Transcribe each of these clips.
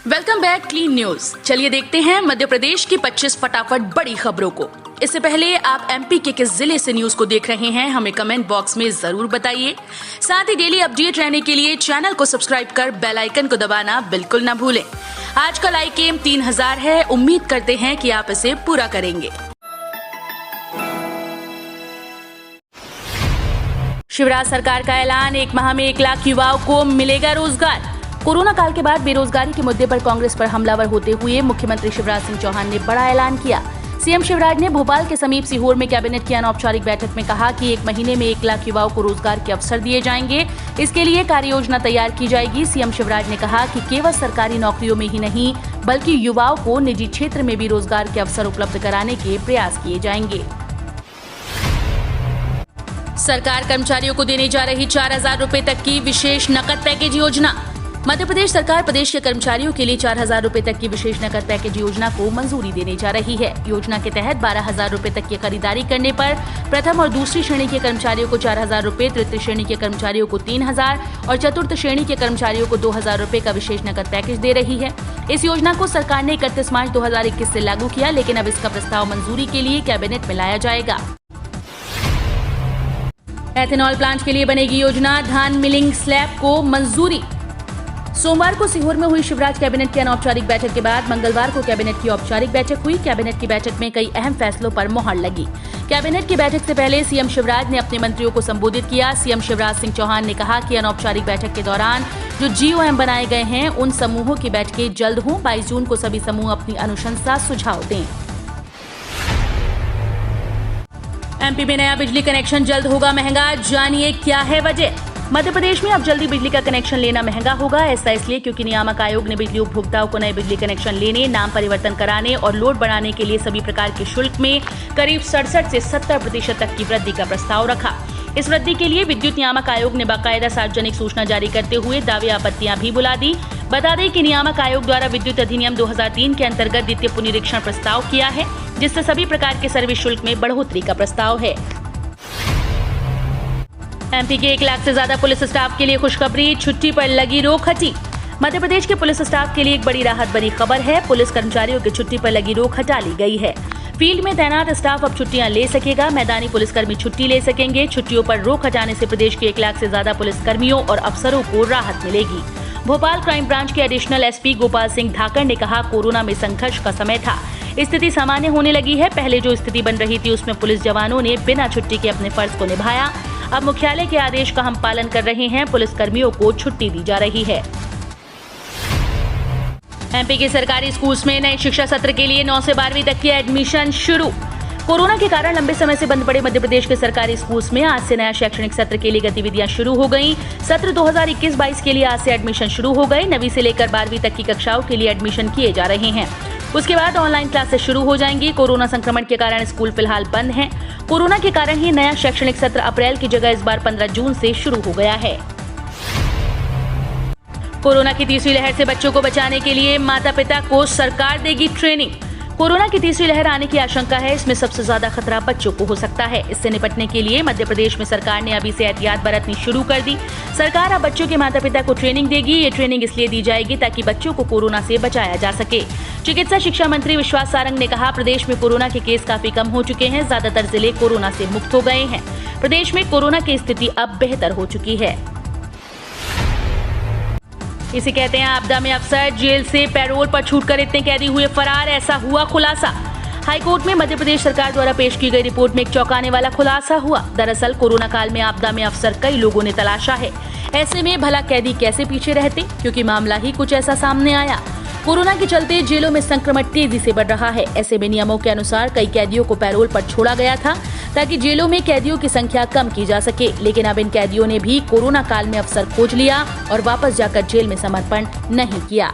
Welcome back clean news. चलिए देखते हैं मध्य प्रदेश की 25 फटाफट बड़ी खबरों को। इससे पहले आप एमपी के किस जिले से न्यूज को देख रहे हैं हमें कमेंट बॉक्स में जरूर बताइए। साथ ही डेली अपडेट रहने के लिए चैनल को सब्सक्राइब कर बेल आइकन को दबाना बिल्कुल न भूलें। आज का लाइक एम 3000 है, उम्मीद करते हैं कि आप इसे पूरा करेंगे। शिवराज सरकार का ऐलान, 1 माह में 1 लाख युवाओं को मिलेगा रोजगार। कोरोना काल के बाद बेरोजगारी के मुद्दे पर कांग्रेस पर हमलावर होते हुए मुख्यमंत्री शिवराज सिंह चौहान ने बड़ा ऐलान किया। सीएम शिवराज ने भोपाल के समीप सीहोर में कैबिनेट की अनौपचारिक बैठक में कहा कि 1 महीने में 1 लाख युवाओं को रोजगार के अवसर दिए जाएंगे। इसके लिए कार्य योजना तैयार की जाएगी। सीएम शिवराज ने कहा कि केवल सरकारी नौकरियों में ही नहीं बल्कि युवाओं को निजी क्षेत्र में भी रोजगार के अवसर उपलब्ध कराने के प्रयास किए जाएंगे। सरकार कर्मचारियों को देने जा रही 4000 रुपए तक की विशेष नकद पैकेज योजना। मध्य प्रदेश सरकार प्रदेश के कर्मचारियों के लिए 4000 रुपए तक की विशेष नकद पैकेज योजना को मंजूरी देने जा रही है। योजना के तहत 12000 रुपए तक की खरीदारी करने पर प्रथम और दूसरी श्रेणी के कर्मचारियों को 4000 रुपए, तृतीय श्रेणी के कर्मचारियों को 3000 और चतुर्थ श्रेणी के कर्मचारियों को 2000 रुपए का विशेष नकद पैकेज दे रही है। इस योजना को सरकार ने 31 मार्च 2021 से लागू किया, लेकिन अब इसका प्रस्ताव मंजूरी के लिए कैबिनेट में लाया जाएगा। एथेनॉल प्लांट के लिए बनेगी योजना, धान मिलिंग स्लैब को मंजूरी। सोमवार को सीहोर में हुई शिवराज कैबिनेट की अनौपचारिक बैठक के बाद मंगलवार को कैबिनेट की औपचारिक बैठक हुई। कैबिनेट की बैठक में कई अहम फैसलों पर मुहर लगी। कैबिनेट की बैठक से पहले सीएम शिवराज ने अपने मंत्रियों को संबोधित किया। सीएम शिवराज सिंह चौहान ने कहा कि अनौपचारिक बैठक के दौरान जो जीओएम बनाए गए हैं उन समूहों की बैठकें जल्द हों। 22 जून को सभी समूह अपनी अनुशंसा सुझाव दें। एमपी में नया बिजली कनेक्शन जल्द होगा महंगा, जानिए क्या है वजह। मध्य प्रदेश में अब जल्दी बिजली का कनेक्शन लेना महंगा होगा। ऐसा इसलिए क्योंकि नियामक आयोग ने बिजली उपभोक्ताओं को नए बिजली कनेक्शन लेने, नाम परिवर्तन कराने और लोड बढ़ाने के लिए सभी प्रकार के शुल्क में करीब 67 से 70% तक की वृद्धि का प्रस्ताव रखा। इस वृद्धि के लिए विद्युत नियामक आयोग ने बाकायदा सार्वजनिक सूचना जारी करते हुए दावे आपत्तियां भी बुला दी। बता दें कि नियामक आयोग द्वारा विद्युत अधिनियम 2003 के अंतर्गत द्वितीय पुनरीक्षण प्रस्ताव किया है, जिससे सभी प्रकार के सर्विस शुल्क में बढ़ोतरी का प्रस्ताव है। एमपी के 1 लाख से ज्यादा पुलिस स्टाफ के लिए खुशखबरी, छुट्टी पर लगी रोक हटी। मध्य प्रदेश के पुलिस स्टाफ के लिए एक बड़ी राहत भरी खबर है। पुलिस कर्मचारियों की छुट्टी पर लगी रोक हटा ली गई है। फील्ड में तैनात स्टाफ अब छुट्टियां ले सकेगा। मैदानी पुलिसकर्मी छुट्टी ले सकेंगे। छुट्टियों पर रोक हटाने से प्रदेश के 1 लाख से ज्यादा पुलिसकर्मियों और अफसरों को राहत मिलेगी। भोपाल क्राइम ब्रांच के एडिशनल एसपी गोपाल सिंह धाकड़ ने कहा, कोरोना में संघर्ष का समय था, स्थिति सामान्य होने लगी है। पहले जो स्थिति बन रही थी उसमें पुलिस जवानों ने बिना छुट्टी के अपने फर्ज को निभाया। अब मुख्यालय के आदेश का हम पालन कर रहे हैं। पुलिस कर्मियों को छुट्टी दी जा रही है। एमपी के सरकारी स्कूल्स में नए शिक्षा सत्र के लिए 9 से 12वीं तक की एडमिशन शुरू। कोरोना के कारण लंबे समय से बंद पड़े मध्य प्रदेश के सरकारी स्कूल्स में आज से नया शैक्षणिक सत्र के लिए गतिविधियां शुरू हो गईं। सत्र 2021-22 के लिए आज से एडमिशन शुरू हो गए। 9वीं से लेकर 12वीं तक की कक्षाओं के लिए एडमिशन किए जा रहे हैं। उसके बाद ऑनलाइन क्लासेस शुरू हो जाएंगी। कोरोना संक्रमण के कारण स्कूल फिलहाल बंद हैं। कोरोना के कारण ही नया शैक्षणिक सत्र अप्रैल की जगह इस बार 15 जून से शुरू हो गया है। कोरोना की तीसरी लहर से बच्चों को बचाने के लिए माता पिता को सरकार देगी ट्रेनिंग। कोरोना की तीसरी लहर आने की आशंका है। इसमें सबसे ज्यादा खतरा बच्चों को हो सकता है। इससे निपटने के लिए मध्य प्रदेश में सरकार ने अभी से एहतियात बरतनी शुरू कर दी। सरकार अब बच्चों के माता पिता को ट्रेनिंग देगी। ये ट्रेनिंग इसलिए दी जाएगी ताकि बच्चों को कोरोना से बचाया जा सके। चिकित्सा शिक्षा मंत्री विश्वास सारंग ने कहा, प्रदेश में कोरोना के केस काफी कम हो चुके हैं। ज्यादातर जिले कोरोना से मुक्त हो गए हैं। प्रदेश में कोरोना की स्थिति अब बेहतर हो चुकी है। इसे कहते हैं आपदा में अफसर, जेल से पैरोल पर छूटकर इतने कैदी हुए फरार, ऐसा हुआ खुलासा। हाईकोर्ट में मध्य प्रदेश सरकार द्वारा पेश की गई रिपोर्ट में एक चौंकाने वाला खुलासा हुआ। दरअसल कोरोना काल में आपदा में अफसर कई लोगों ने तलाशा है। ऐसे में भला कैदी कैसे पीछे रहते, क्योंकि मामला ही कुछ ऐसा सामने आया। कोरोना के चलते जेलों में संक्रमण तेजी से बढ़ रहा है। ऐसे में नियमों के अनुसार कई कैदियों को पैरोल पर छोड़ा गया था ताकि जेलों में कैदियों की संख्या कम की जा सके। लेकिन अब इन कैदियों ने भी कोरोना काल में अवसर खोज लिया और वापस जाकर जेल में समर्पण नहीं किया।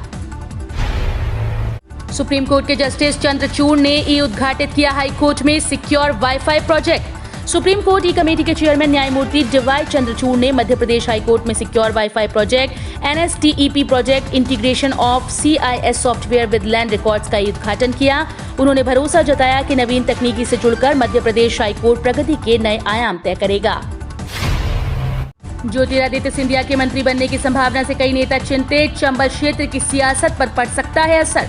सुप्रीम कोर्ट के जस्टिस चंद्रचूड़ ने ई उद्घाटित किया हाईकोर्ट में secure wifi project. Supreme court e committee के चेयरमैन न्यायमूर्ति डीवाई चंद्रचूड़ ने मध्य प्रदेश हाईकोर्ट में secure wifi project NSTEP project integration of CIS software with land records का उद्घाटन किया। उन्होंने भरोसा जताया कि नवीन तकनीकी से जुड़कर मध्य प्रदेश हाईकोर्ट प्रगति के नए आयाम तय करेगा। ज्योतिरादित्य सिंधिया के मंत्री बनने की संभावना से कई नेता चिंतित। चंबल क्षेत्र की सियासत पर पड़ सकता है असर।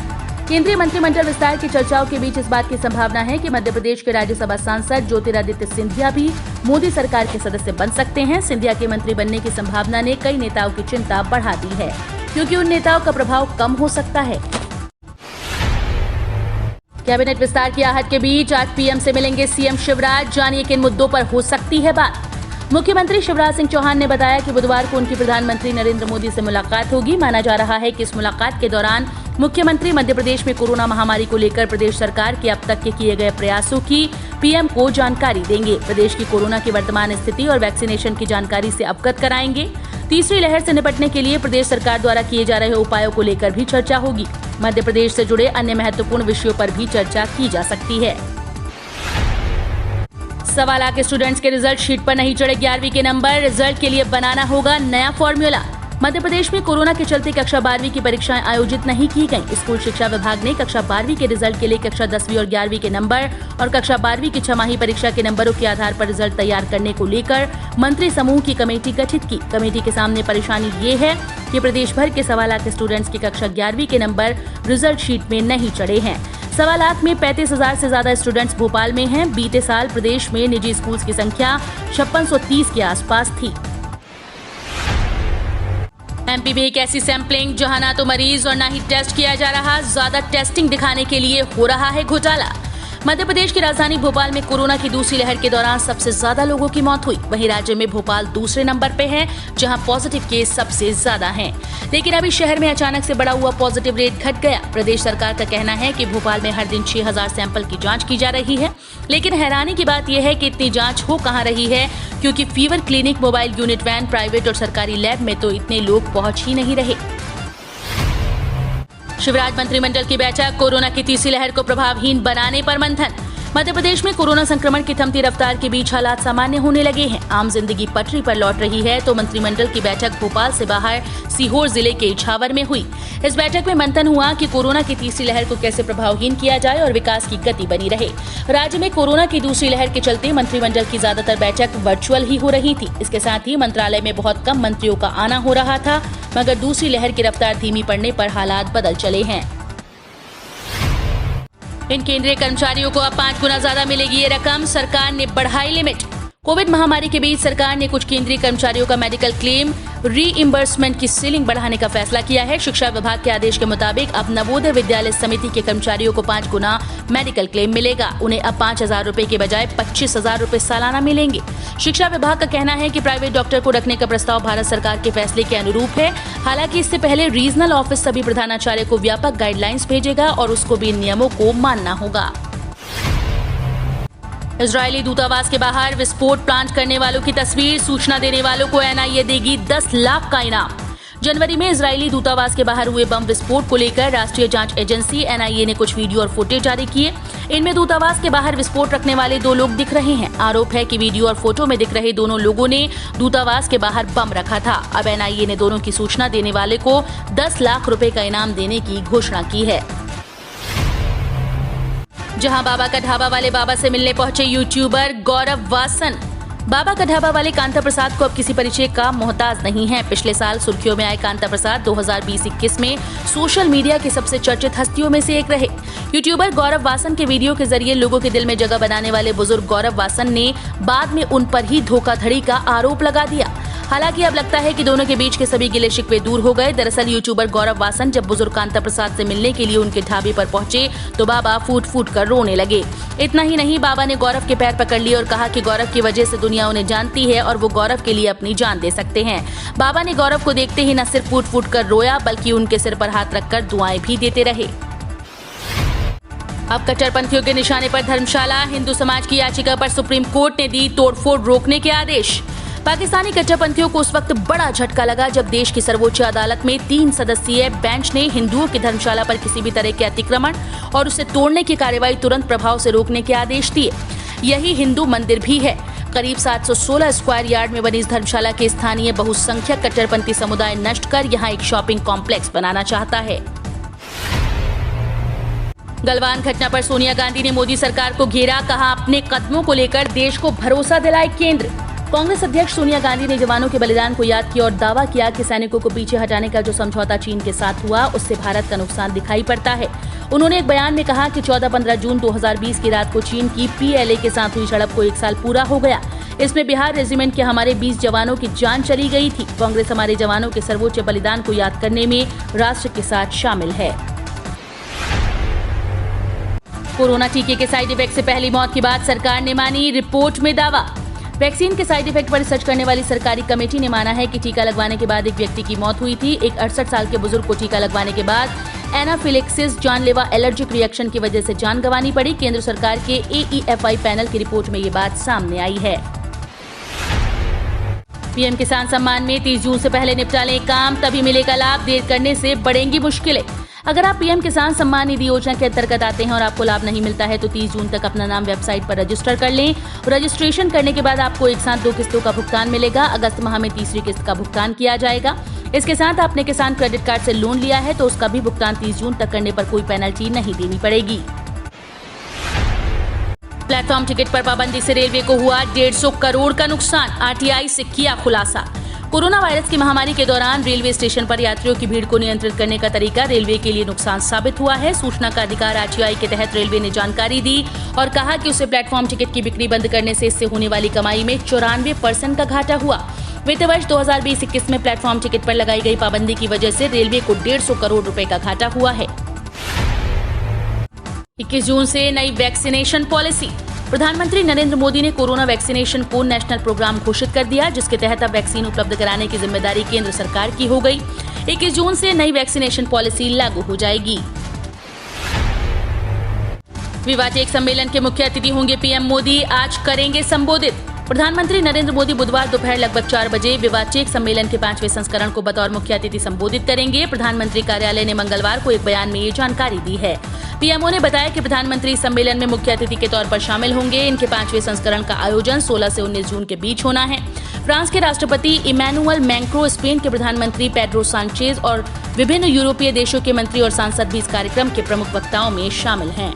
केंद्रीय मंत्रिमंडल विस्तार की चर्चाओं के बीच इस बात की संभावना है कि मध्य प्रदेश के राज्यसभा सांसद ज्योतिरादित्य सिंधिया भी मोदी सरकार के सदस्य बन सकते हैं। सिंधिया के मंत्री बनने की संभावना ने कई नेताओं की चिंता बढ़ा दी है, क्योंकि उन नेताओं का प्रभाव कम हो सकता है। कैबिनेट विस्तार की आहट के बीच आज पीएम से मिलेंगे सीएम शिवराज। जानिए किन मुद्दों पर हो सकती है बात। मुख्यमंत्री शिवराज सिंह चौहान ने बताया कि बुधवार को उनकी प्रधानमंत्री नरेंद्र मोदी से मुलाकात होगी। माना जा रहा है कि इस मुलाकात के दौरान मुख्यमंत्री मध्य प्रदेश में कोरोना महामारी को लेकर प्रदेश सरकार के अब तक के किए गए प्रयासों की पीएम को जानकारी देंगे। प्रदेश की कोरोना की वर्तमान स्थिति और वैक्सीनेशन की जानकारी से अवगत कराएंगे। तीसरी लहर से निपटने के लिए प्रदेश सरकार द्वारा किए जा रहे उपायों को लेकर भी चर्चा होगी। मध्य प्रदेश से जुड़े अन्य महत्वपूर्ण विषयों पर भी चर्चा की जा सकती है। 1.25 लाख स्टूडेंट्स के रिजल्ट शीट पर नहीं चढ़े 11वीं के नंबर। रिजल्ट के लिए बनाना होगा नया फॉर्मूला। मध्य प्रदेश में कोरोना के चलते कक्षा 12वीं की परीक्षाएं आयोजित नहीं की गईं। स्कूल शिक्षा विभाग ने कक्षा 12वीं के रिजल्ट के लिए कक्षा 10वीं और 11वीं के नंबर और कक्षा 12वीं की छमाही परीक्षा के नंबरों के आधार पर रिजल्ट तैयार करने को लेकर मंत्री समूह की कमेटी गठित की। कमेटी के सामने परेशानी ये है कि प्रदेश भर के 1.25 लाख स्टूडेंट्स की कक्षा 11वीं के नंबर रिजल्ट शीट में नहीं चढ़े हैं। 1.25 लाख में 35,000 से ज्यादा स्टूडेंट्स भोपाल में हैं। बीते साल प्रदेश में निजी स्कूल्स की संख्या 5630 के आसपास थी। एमपी में एक ऐसी सैंपलिंग जहां ना तो मरीज और ना ही टेस्ट किया जा रहा, ज्यादा टेस्टिंग दिखाने के लिए हो रहा है घोटाला। मध्य प्रदेश की राजधानी भोपाल में कोरोना की दूसरी लहर के दौरान सबसे ज्यादा लोगों की मौत हुई। वहीं राज्य में भोपाल दूसरे नंबर पे है, जहां पॉजिटिव केस सबसे ज्यादा हैं। लेकिन अभी शहर में अचानक से बढ़ा हुआ पॉजिटिव रेट घट गया। प्रदेश सरकार का कहना है कि भोपाल में हर दिन 6000 सैंपल की जांच की जा रही है। लेकिन हैरानी की बात यह है कि इतनी जांच हो कहां रही है, क्योंकि fever clinic, mobile unit van, private और सरकारी लैब में तो इतने लोग पहुंच ही नहीं रहे। शिवराज मंत्रिमंडल की बैठक, कोरोना की तीसरी लहर को प्रभावहीन बनाने पर मंथन। मध्य प्रदेश में कोरोना संक्रमण की थमती रफ्तार के बीच हालात सामान्य होने लगे हैं। आम जिंदगी पटरी पर लौट रही है, तो मंत्रिमंडल की बैठक भोपाल से बाहर सीहोर जिले के इछावर में हुई। इस बैठक में मंथन हुआ कि कोरोना की तीसरी लहर को कैसे प्रभावहीन किया जाए और विकास की गति बनी रहे। राज्य में कोरोना की दूसरी लहर के चलते मंत्रिमंडल की ज्यादातर बैठक वर्चुअल ही हो रही थी। इसके साथ ही मंत्रालय में बहुत कम मंत्रियों का आना हो रहा था, मगर दूसरी लहर की रफ्तार धीमी पड़ने पर हालात बदल चले हैं। इन केंद्रीय कर्मचारियों को अब 5 गुना ज्यादा मिलेगी ये रकम। सरकार ने बढ़ाई लिमिट। कोविड महामारी के बीच सरकार ने कुछ केंद्रीय कर्मचारियों का मेडिकल क्लेम रीइंबर्समेंट की सीलिंग बढ़ाने का फैसला किया है। शिक्षा विभाग के आदेश के मुताबिक अब नवोदय विद्यालय समिति के कर्मचारियों को 5 गुना मेडिकल क्लेम मिलेगा। उन्हें अब 5,000 रुपए के बजाय 25,000 रुपए सालाना मिलेंगे। शिक्षा विभाग का कहना है कि प्राइवेट डॉक्टर को रखने का प्रस्ताव भारत सरकार के फैसले के अनुरूप है। हालांकि इससे पहले रीजनल ऑफिस सभी प्रधानाचार्य को व्यापक गाइडलाइंस भेजेगा और उसको भी इन नियमों को मानना होगा। इजरायली दूतावास के बाहर विस्फोट प्लांट करने वालों की तस्वीर, सूचना देने वालों को एनआईए देगी 10 लाख का इनाम। जनवरी में इजरायली दूतावास के बाहर हुए बम विस्फोट को लेकर राष्ट्रीय जांच एजेंसी एनआईए ने कुछ वीडियो और फुटेज जारी किए। इनमें दूतावास के बाहर विस्फोट रखने वाले 2 लोग दिख रहे हैं। आरोप है कि वीडियो और फोटो में दिख रहे दोनों लोगों ने दूतावास के बाहर बम रखा था। अब एनआईए ने दोनों की सूचना देने वाले को 10 लाख रुपए का इनाम देने की घोषणा की है। जहां बाबा का ढाबा वाले बाबा से मिलने पहुंचे यूट्यूबर गौरव वासन। बाबा का ढाबा वाले कांता प्रसाद को अब किसी परिचय का मोहताज नहीं है। पिछले साल सुर्खियों में आए कांता प्रसाद 2020-21 में सोशल मीडिया की सबसे चर्चित हस्तियों में से एक रहे। यूट्यूबर गौरव वासन के वीडियो के जरिए लोगों के दिल में जगह बनाने वाले बुजुर्ग गौरव वासन ने बाद में उन पर ही धोखाधड़ी का आरोप लगा दिया। हालांकि अब लगता है कि दोनों के बीच के सभी गिले शिकवे दूर हो गए। दरअसल यूट्यूबर गौरव वासन जब बुजुर्ग कांता प्रसाद से मिलने के लिए उनके ढाबे पर पहुंचे तो बाबा फूट फूट कर रोने लगे। इतना ही नहीं, बाबा ने गौरव के पैर पकड़ लिए और कहा कि गौरव की वजह से दुनिया उन्हें जानती है और वो गौरव के लिए अपनी जान दे सकते हैं। बाबा ने गौरव को देखते ही न सिर्फ फूट फूट कर रोया, बल्कि उनके सिर पर हाथ रखकर दुआएं भी देते रहे। अब कट्टरपंथियों के निशाने पर धर्मशाला। हिंदू समाज की याचिका पर सुप्रीम कोर्ट ने दी तोड़फोड़ रोकने के आदेश। पाकिस्तानी कट्टरपंथियों को उस वक्त बड़ा झटका लगा जब देश की सर्वोच्च अदालत में 3 सदस्यीय बेंच ने हिंदुओं की धर्मशाला पर किसी भी तरह के अतिक्रमण और उसे तोड़ने की कार्रवाई तुरंत प्रभाव से रोकने के आदेश दिए। यही हिंदू मंदिर भी है। करीब 716 स्क्वायर यार्ड में बनी इस धर्मशाला के स्थानीय बहुसंख्यक कट्टरपंथी समुदाय नष्ट कर यहाँ एक शॉपिंग कॉम्प्लेक्स बनाना चाहता है। गलवान घटना पर सोनिया गांधी ने मोदी सरकार को घेरा, कहा अपने कदमों को लेकर देश को भरोसा दिलाए केंद्र। कांग्रेस अध्यक्ष सोनिया गांधी ने जवानों के बलिदान को याद किया और दावा किया कि सैनिकों को पीछे हटाने का जो समझौता चीन के साथ हुआ उससे भारत का नुकसान दिखाई पड़ता है। उन्होंने एक बयान में कहा कि 14-15 जून 2020 की रात को चीन की PLA के साथ हुई झड़प को 1 साल पूरा हो गया। इसमें बिहार रेजिमेंट के हमारे 20 जवानों की जान चली गई थी। कांग्रेस हमारे जवानों के सर्वोच्च बलिदान को याद करने में राष्ट्र के साथ शामिल है। कोरोना टीके के साइड इफेक्ट से पहली मौत की बात सरकार ने मानी, रिपोर्ट में दावा। वैक्सीन के साइड इफेक्ट पर रिसर्च करने वाली सरकारी कमेटी ने माना है कि टीका लगवाने के बाद एक व्यक्ति की मौत हुई थी। एक 68 साल के बुजुर्ग को टीका लगवाने के बाद एनाफिलेक्सिस जानलेवा एलर्जिक रिएक्शन की वजह से जान गंवानी पड़ी। केंद्र सरकार के AEFI पैनल की रिपोर्ट में ये बात सामने आई है। पीएम किसान सम्मान में 30 जून से पहले निपटा लें काम, तभी मिलेगा लाभ, देर करने से बढ़ेंगी मुश्किलें। अगर आप पीएम किसान सम्मान निधि योजना के अंतर्गत आते हैं और आपको लाभ नहीं मिलता है तो 30 जून तक अपना नाम वेबसाइट पर रजिस्टर कर लें। रजिस्ट्रेशन करने के बाद आपको एक साथ 2 किस्तों का भुगतान मिलेगा। अगस्त माह में तीसरी किस्त का भुगतान किया जाएगा। इसके साथ आपने किसान क्रेडिट कार्ड से लोन लिया है तो उसका भी भुगतान 30 जून तक करने पर कोई पेनल्टी नहीं देनी पड़ेगी। प्लेटफॉर्म टिकट पर पाबंदी से रेलवे को हुआ 150 करोड़ का नुकसान, RTI से किया खुलासा। कोरोना वायरस की महामारी के दौरान रेलवे स्टेशन पर यात्रियों की भीड़ को नियंत्रित करने का तरीका रेलवे के लिए नुकसान साबित हुआ है। सूचना का अधिकार RTI के तहत रेलवे ने जानकारी दी और कहा कि उसे प्लेटफॉर्म टिकट की बिक्री बंद करने से इससे होने वाली कमाई में 94% का घाटा हुआ। वित्त वर्ष 2020-21 में प्लेटफॉर्म टिकट पर लगाई गई पाबंदी की वजह से रेलवे को 150 करोड़ रुपए का घाटा हुआ है। 21 जून से नई वैक्सीनेशन पॉलिसी। प्रधानमंत्री नरेंद्र मोदी ने कोरोना वैक्सीनेशन को नेशनल प्रोग्राम घोषित कर दिया, जिसके तहत अब वैक्सीन उपलब्ध कराने की जिम्मेदारी केंद्र सरकार की हो गई। 21 जून से नई वैक्सीनेशन पॉलिसी लागू हो जाएगी। विवा टेक सम्मेलन के मुख्य अतिथि होंगे पीएम मोदी, आज करेंगे संबोधित। प्रधानमंत्री नरेंद्र मोदी बुधवार दोपहर लगभग 4 बजे विवा टेक सम्मेलन के 5वें संस्करण को बतौर मुख्य अतिथि संबोधित करेंगे। प्रधानमंत्री कार्यालय ने मंगलवार को एक बयान में ये जानकारी दी है। पीएमओ ने बताया कि प्रधानमंत्री सम्मेलन में मुख्य अतिथि के तौर पर शामिल होंगे। इनके 5वें संस्करण का आयोजन 16 से 19 जून के बीच होना है। फ्रांस के राष्ट्रपति इमैनुअल मैक्रों, स्पेन के प्रधानमंत्री पेड्रो सांचेज और विभिन्न यूरोपीय देशों के मंत्री और सांसद भी इस कार्यक्रम के प्रमुख वक्ताओं में शामिल हैं।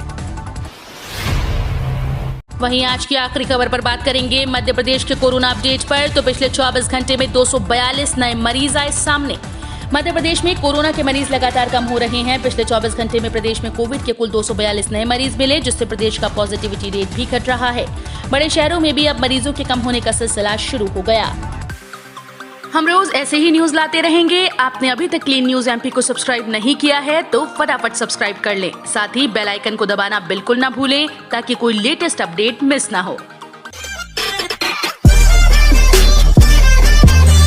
वहीं आज की आखिरी खबर पर बात करेंगे मध्य प्रदेश के कोरोना अपडेट पर। तो पिछले 24 घंटे में 242 नए मरीज आए सामने। मध्य प्रदेश में कोरोना के मरीज लगातार कम हो रहे हैं। पिछले 24 घंटे में प्रदेश में कोविड के कुल 242 नए मरीज मिले, जिससे प्रदेश का पॉजिटिविटी रेट भी घट रहा है। बड़े शहरों में भी अब मरीजों के कम होने का सिलसिला शुरू हो गया। हम रोज ऐसे ही न्यूज लाते रहेंगे। आपने अभी तक क्लीन न्यूज MP को सब्सक्राइब नहीं किया है तो फटाफट सब्सक्राइब कर लें। साथ ही बेल आइकन को दबाना बिल्कुल ना भूलें ताकि कोई लेटेस्ट अपडेट मिस ना हो।